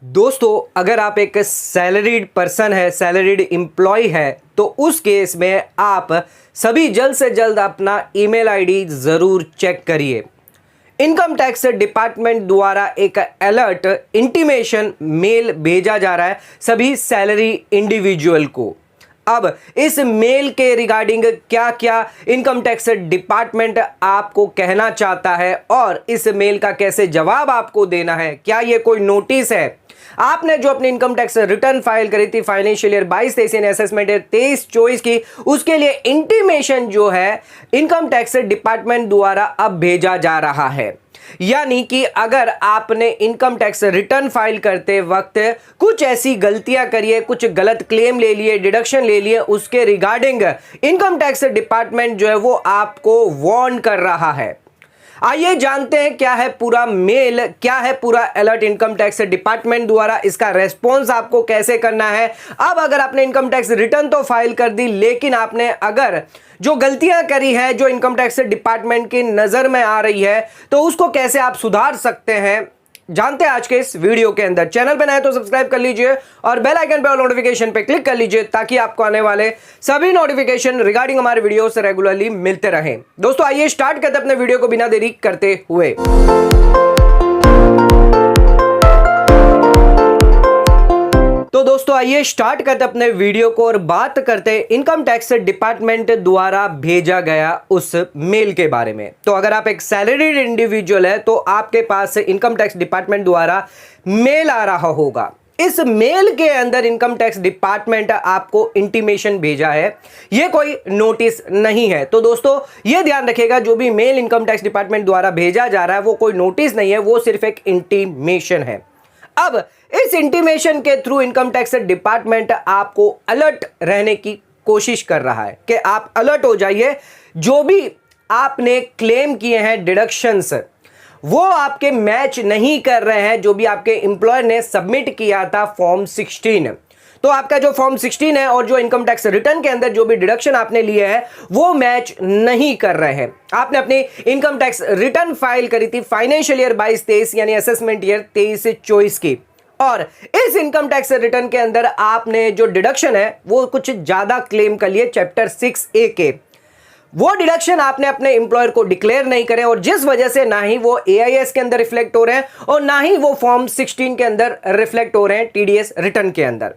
दोस्तों, अगर आप एक सैलरीड पर्सन है, सैलरीड एम्प्लॉय है, तो उस केस में आप सभी जल्द से जल्द अपना ईमेल आईडी ज़रूर चेक करिए। इनकम टैक्स डिपार्टमेंट द्वारा एक अलर्ट इंटीमेशन मेल भेजा जा रहा है सभी सैलरी इंडिविजुअल को। अब इस मेल के रिगार्डिंग क्या क्या इनकम टैक्स डिपार्टमेंट आपको कहना चाहता है और इस मेल का कैसे जवाब आपको देना है, क्या ये कोई नोटिस है? आपने जो अपनी इनकम टैक्स रिटर्न फाइल करी थी फाइनेंशियल ईयर 22-23 यानी असेसमेंट ईयर 23-24 की, उसके लिए इंटीमेशन जो है इनकम टैक्स डिपार्टमेंट द्वारा अब भेजा जा रहा है। यानी कि अगर आपने इनकम टैक्स रिटर्न फाइल करते वक्त कुछ ऐसी गलतियां करिए, कुछ गलत क्लेम ले लिए, डिडक्शन ले लिए, उसके रिगार्डिंग इनकम टैक्स डिपार्टमेंट जो है वो आपको वार्न कर रहा है। आइए जानते हैं क्या है पूरा मेल, क्या है पूरा अलर्ट इनकम टैक्स डिपार्टमेंट द्वारा, इसका रेस्पॉन्स आपको कैसे करना है। अब अगर आपने इनकम टैक्स रिटर्न तो फाइल कर दी, लेकिन आपने अगर जो गलतियां करी है जो इनकम टैक्स डिपार्टमेंट की नजर में आ रही है, तो उसको कैसे आप सुधार सकते हैं, जानते हैं आज के इस वीडियो के अंदर। चैनल पे नए तो सब्सक्राइब कर लीजिए और बेल आइकन पे नोटिफिकेशन पे क्लिक कर लीजिए ताकि आपको आने वाले सभी नोटिफिकेशन रिगार्डिंग हमारे वीडियो से रेगुलरली मिलते रहें। दोस्तों आइए स्टार्ट करते अपने वीडियो को बिना देरी करते हुए। तो दोस्तों आइए स्टार्ट करते अपने वीडियो को और बात करते हैं इनकम टैक्स डिपार्टमेंट द्वारा भेजा गया उस मेल के बारे में। तो अगर आप एक सैलरीड इंडिविजुअल है तो आपके पास इनकम टैक्स डिपार्टमेंट द्वारा मेल आ रहा होगा। इस मेल के अंदर इनकम टैक्स डिपार्टमेंट आपको इंटीमेशन भेजा है, यह कोई नोटिस नहीं है। तो दोस्तों यह ध्यान रखिएगा, जो भी मेल इनकम टैक्स डिपार्टमेंट द्वारा भेजा जा रहा है वो कोई नोटिस नहीं है, वो सिर्फ एक इंटीमेशन है। अब इस इंटीमेशन के थ्रू इनकम टैक्स डिपार्टमेंट आपको अलर्ट रहने की कोशिश कर रहा है कि आप अलर्ट हो जाइए। जो भी आपने क्लेम किए हैं डिडक्शंस, वो आपके मैच नहीं कर रहे हैं जो भी आपके एम्प्लॉयर ने सबमिट किया था फॉर्म 16। तो आपका जो फॉर्म 16 है और जो इनकम टैक्स रिटर्न के अंदर जो भी डिडक्शन आपने लिए हैं वो मैच नहीं कर रहे हैं। आपने अपनी इनकम टैक्स रिटर्न फाइल करी थी फाइनेंशियल ईयर 22-23 यानी असेसमेंट ईयर 23-24 की, और इस इनकम टैक्स रिटर्न के अंदर आपने जो डिडक्शन है वो कुछ ज्यादा क्लेम कर लिए चैप्टर 6A के। वो डिडक्शन आपने अपने एम्प्लॉयर को डिक्लेयर नहीं करे और जिस वजह से ना ही वो एआईएस के अंदर रिफ्लेक्ट हो रहे हैं और ना ही वो फॉर्म 16 के अंदर रिफ्लेक्ट हो रहे हैं टीडीएस रिटर्न के अंदर।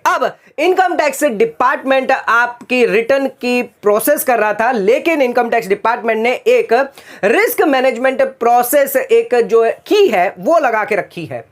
अब इनकम टैक्स डिपार्टमेंट आपकी रिटर्न की प्रोसेस कर रहा था, लेकिन इनकम टैक्स डिपार्टमेंट ने एक रिस्क मैनेजमेंट प्रोसेस एक जो की है वो लगा के रखी है।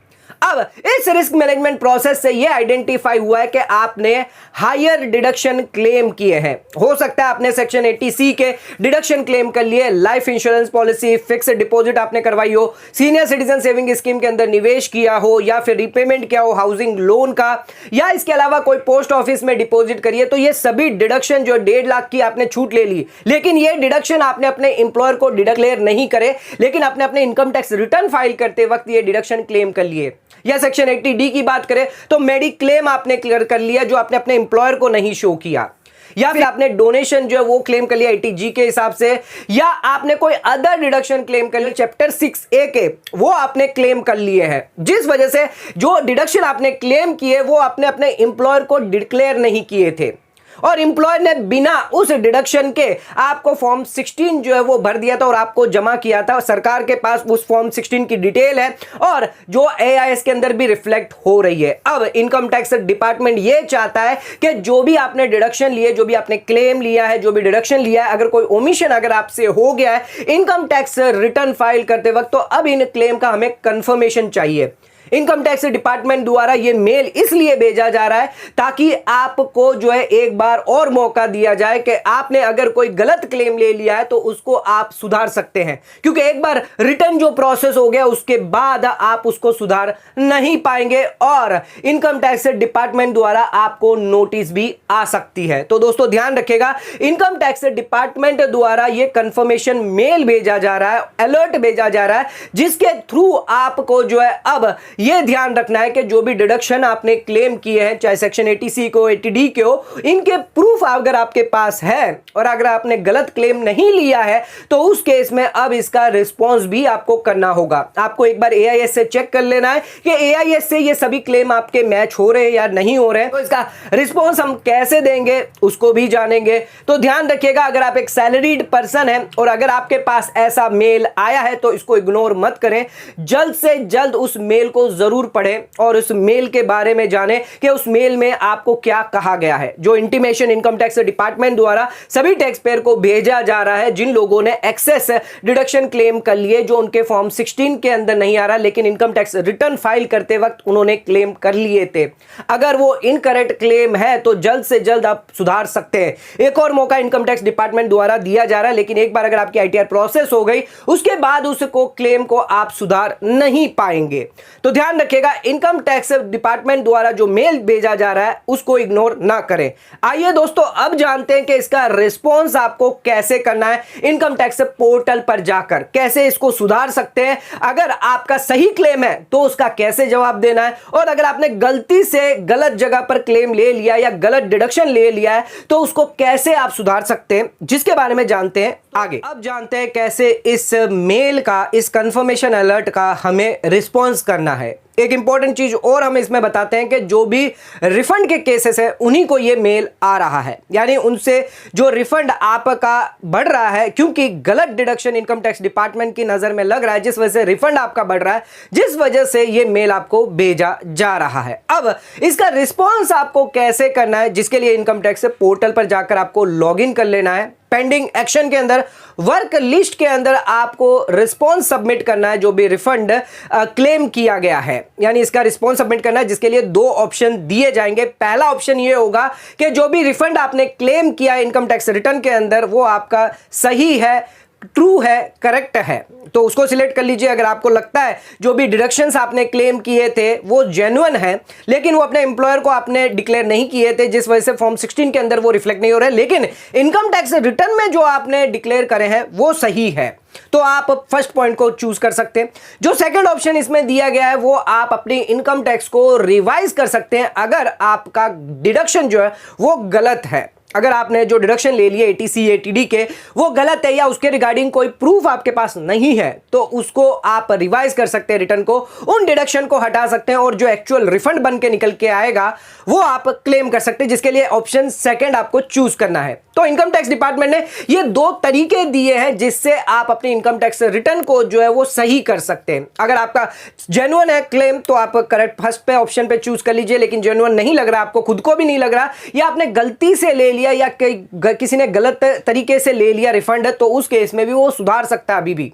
अब इस रिस्क मैनेजमेंट प्रोसेस से यह आइडेंटिफाई हुआ है कि आपने हायर डिडक्शन क्लेम किए हैं। हो सकता है आपने सेक्शन 80C के डिडक्शन क्लेम कर लिए, life insurance policy, fixed deposit आपने करवाई हो, सीनियर सिटीजन सेविंग स्कीम के अंदर निवेश किया हो, या फिर रिपेमेंट किया हो हाउसिंग लोन का, या इसके अलावा कोई पोस्ट ऑफिस में डिपॉजिट करिए। तो ये सभी डिडक्शन जो 1.5 लाख की आपने छूट ले ली, लेकिन ये डिडक्शन आपने अपने एम्प्लॉयर को डिक्लेयर नहीं करे, लेकिन आपने अपने इनकम टैक्स रिटर्न फाइल करते वक्त ये डिडक्शन क्लेम कर लिए। या सेक्शन 80D की बात करें तो मेडिक्लेम आपने क्लियर कर लिया जो आपने अपने एम्प्लॉयर को नहीं शो किया, या फिर आपने डोनेशन जो है वो क्लेम कर लिया 80G के हिसाब से, या आपने कोई अदर डिडक्शन क्लेम कर लिया चैप्टर 6A के, वो आपने क्लेम कर लिए हैं, जिस वजह से जो डिडक्शन आपने क्लेम किए वो आपने अपने एम्प्लॉयर को डिक्लेयर नहीं किए थे और एम्प्लॉयर ने बिना उस डिडक्शन के आपको फॉर्म 16 जो है वो भर दिया था और आपको जमा किया था। सरकार के पास उस फॉर्म 16 की डिटेल है और जो एआईएस के अंदर भी रिफ्लेक्ट हो रही है। अब इनकम टैक्स डिपार्टमेंट ये चाहता है कि जो भी आपने डिडक्शन लिए, जो भी आपने क्लेम लिया है, जो भी डिडक्शन लिया है, अगर कोई ओमिशन अगर आपसे हो गया है इनकम टैक्स रिटर्न फाइल करते वक्त, तो अब इन क्लेम का हमें कंफर्मेशन चाहिए। इनकम टैक्स डिपार्टमेंट द्वारा यह मेल इसलिए भेजा जा रहा है ताकि आपको जो है एक बार और मौका दिया जाए कि आपने अगर कोई गलत क्लेम ले लिया है तो उसको आप सुधार सकते हैं, क्योंकि एक बार रिटर्न जो प्रोसेस हो गया उसके बाद आप उसको सुधार नहीं पाएंगे और इनकम टैक्स डिपार्टमेंट द्वारा आपको नोटिस भी आ सकती है। तो दोस्तों ध्यान रखिएगा, इनकम टैक्स डिपार्टमेंट द्वारा यह कंफर्मेशन मेल भेजा जा रहा है, अलर्ट भेजा जा रहा है, जिसके थ्रू आपको जो है अब यह ध्यान रखना है कि जो भी डिडक्शन आपने क्लेम किए हैं, चाहे सेक्शन 80C को 80D के हो, इनके प्रूफ अगर आपके पास है और अगर आपने गलत क्लेम नहीं लिया है तो उस केस में अब इसका रिस्पॉन्स भी आपको करना होगा। आपको एक बार AIS से चेक कर लेना है कि AIS से ये सभी क्लेम आपके मैच हो रहे हैं या नहीं हो रहे हैं। तो इसका रिस्पॉन्स हम कैसे देंगे उसको भी जानेंगे। तो ध्यान रखिएगा, अगर आप एक सैलरीड पर्सन हैं और अगर आपके पास ऐसा मेल आया है तो इसको इग्नोर मत करें, जल्द से जल्द उस मेल को जरूर पढ़ें और उस मेल के बारे में जानें कि उस मेल में आपको क्या कहा गया है। जो इंटीमेशन इनकम टैक्स डिपार्टमेंट द्वारा सभी टैक्स पेयर को भेजा जा रहा है जिन लोगों ने एक्सेस डिडक्शन क्लेम कर लिए, जो उनके फॉर्म 16 के अंदर नहीं आ रहा लेकिन इनकम टैक्स रिटर्न फाइल करते वक्त उन्होंने क्लेम कर लिए थे। अगर वो इनकरेक्ट क्लेम है तो जल्द से जल्द आप सुधार सकते हैं। एक और मौका इनकम टैक्स डिपार्टमेंट द्वारा दिया जा रहा है, लेकिन एक बार अगर आपकी ITR प्रोसेस हो गई उसके बाद उसको क्लेम को आप सुधार नहीं पाएंगे। तो ध्यान रखिएगा, इनकम टैक्स डिपार्टमेंट द्वारा जो मेल भेजा जा रहा है उसको इग्नोर ना करें। आइए दोस्तों, अब जानते हैं कि इसका रिस्पॉन्स आपको कैसे करना है। इनकम टैक्स पोर्टल पर जाकर कैसे इसको सुधार सकते हैं, अगर आपका सही क्लेम है तो उसका कैसे जवाब देना है, और अगर आपने गलती से गलत जगह पर क्लेम ले लिया या गलत डिडक्शन ले लिया है तो उसको कैसे आप सुधार सकते हैं, जिसके बारे में जानते हैं आगे। अब जानते हैं कैसे इस मेल का, इस कंफर्मेशन अलर्ट का हमें रिस्पॉन्स करना है। एक इंपॉर्टेंट चीज और हम इसमें बताते हैं कि जो भी रिफंड के केसेस है उन्हीं को ये मेल आ रहा है, यानी उनसे जो रिफंड आपका बढ़ रहा है क्योंकि गलत डिडक्शन इनकम टैक्स डिपार्टमेंट की नजर में लग रहा है, जिस वजह से रिफंड आपका बढ़ रहा है, जिस वजह से ये मेल आपको भेजा जा रहा है। अब इसका रिस्पॉन्स आपको कैसे करना है, जिसके लिए इनकम टैक्स पोर्टल पर जाकर आपको लॉग इन कर लेना है। पेंडिंग एक्शन के अंदर वर्क लिस्ट के अंदर आपको रिस्पॉन्स सबमिट करना है जो भी रिफंड क्लेम किया गया है, यानी इसका रिस्पॉन्स सबमिट करना है, जिसके लिए दो ऑप्शन दिए जाएंगे। पहला ऑप्शन ये होगा कि जो भी रिफंड आपने क्लेम किया इनकम टैक्स रिटर्न के अंदर वो आपका सही है, ट्रू है, करेक्ट है, तो उसको सिलेक्ट कर लीजिए। अगर आपको लगता है जो भी डिडक्शंस आपने क्लेम किए थे वो जेन्युइन है लेकिन वो अपने एम्प्लॉयर को आपने डिक्लेयर नहीं किए थे, जिस वजह से फॉर्म 16 के अंदर वो रिफ्लेक्ट नहीं हो रहे, लेकिन इनकम टैक्स रिटर्न में जो आपने डिक्लेयर करे हैं वो सही है, तो आप फर्स्ट पॉइंट को चूज कर सकते हैं। जो सेकंड ऑप्शन इसमें दिया गया है वो आप अपनी इनकम टैक्स को रिवाइज कर सकते हैं अगर आपका डिडक्शन जो है वो गलत है। अगर आपने जो डिडक्शन ले लिए 80C 80D के वो गलत है या उसके रिगार्डिंग कोई प्रूफ आपके पास नहीं है तो उसको आप रिवाइज कर सकते हैं, रिटर्न को, उन डिडक्शन को हटा सकते हैं और जो एक्चुअल रिफंड बन के निकल के आएगा वो आप क्लेम कर सकते हैं, जिसके लिए ऑप्शन सेकंड आपको चूज करना है। तो इनकम टैक्स डिपार्टमेंट ने ये दो तरीके दिए हैं जिससे आप अपनी इनकम टैक्स रिटर्न को जो है वो सही कर सकते हैं। अगर आपका जेन्युइन है क्लेम तो आप करेक्ट फर्स्ट पे ऑप्शन पे चूज कर लीजिए, लेकिन जेन्युइन नहीं लग रहा, आपको खुद को भी नहीं लग रहा या आपने गलती से ले लिया या किसी ने गलत तरीके से ले लिया रिफंड, तो उस केस में भी वो सुधार सकता है अभी भी।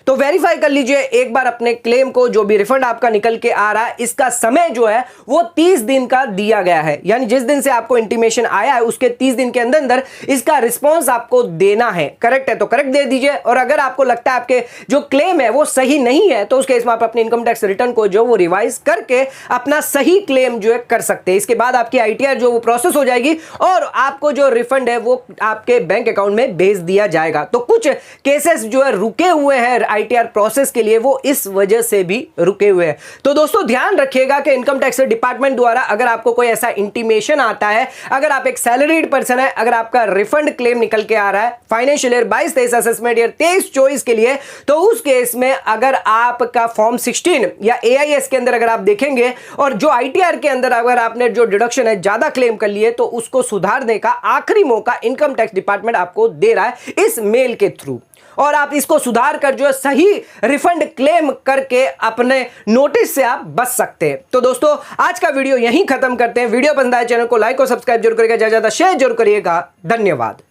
तो वेरीफाई कर लीजिए एक बार अपने क्लेम को, जो भी रिफंड आपका निकल के आ रहा है इसका समय जो है वो 30 दिन का दिया गया है, यानी जिस दिन से आपको इंटीमेशन आया है उसके 30 दिन के अंदर अंदर इसका रिस्पॉन्स आपको देना है। करेक्ट है तो करेक्ट दे दीजिए, और अगर आपको लगता है आपके जो क्लेम है वो सही नहीं है तो उस केस में आप अपने इनकम टैक्स रिटर्न को जो वो रिवाइज करके अपना सही क्लेम जो है कर सकते हैं। इसके बाद आपकी ITR जो वो प्रोसेस हो जाएगी और आपको जो रिफंड है वो आपके बैंक अकाउंट में भेज दिया जाएगा। तो कुछ केसेस जो है रुके हुए हैं ITR प्रोसेस के लिए वो इस वजह से भी रुके हुए हैं। तो दोस्तों ध्यान रखिएगा कि इनकम टैक्स डिपार्टमेंट द्वारा अगर आपको कोई ऐसा इंटीमेशन आता है, अगर आप एक सैलरीड पर्सन है, अगर आपका रिफंड क्लेम निकल के आ रहा है फाइनेंशियल ईयर 22-23 असेसमेंट ईयर 23-24 के लिए, तो उस केस में अगर आपका फॉर्म 16 या AIS के अंदर अगर आप देखेंगे और जो ITR के अंदर अगर आपने जो डिडक्शन है ज्यादा क्लेम कर लिए तो उसको सुधारने का आखिरी मौका इनकम टैक्स डिपार्टमेंट आपको दे रहा है इस मेल के थ्रू, और आप इसको सुधार कर जो है सही रिफंड क्लेम करके अपने नोटिस से आप बच सकते हैं। तो दोस्तों आज का वीडियो यहीं खत्म करते हैं। वीडियो पसंद आए चैनल को लाइक और सब्सक्राइब जरूर करिएगा, ज्यादा शेयर जरूर करिएगा। धन्यवाद।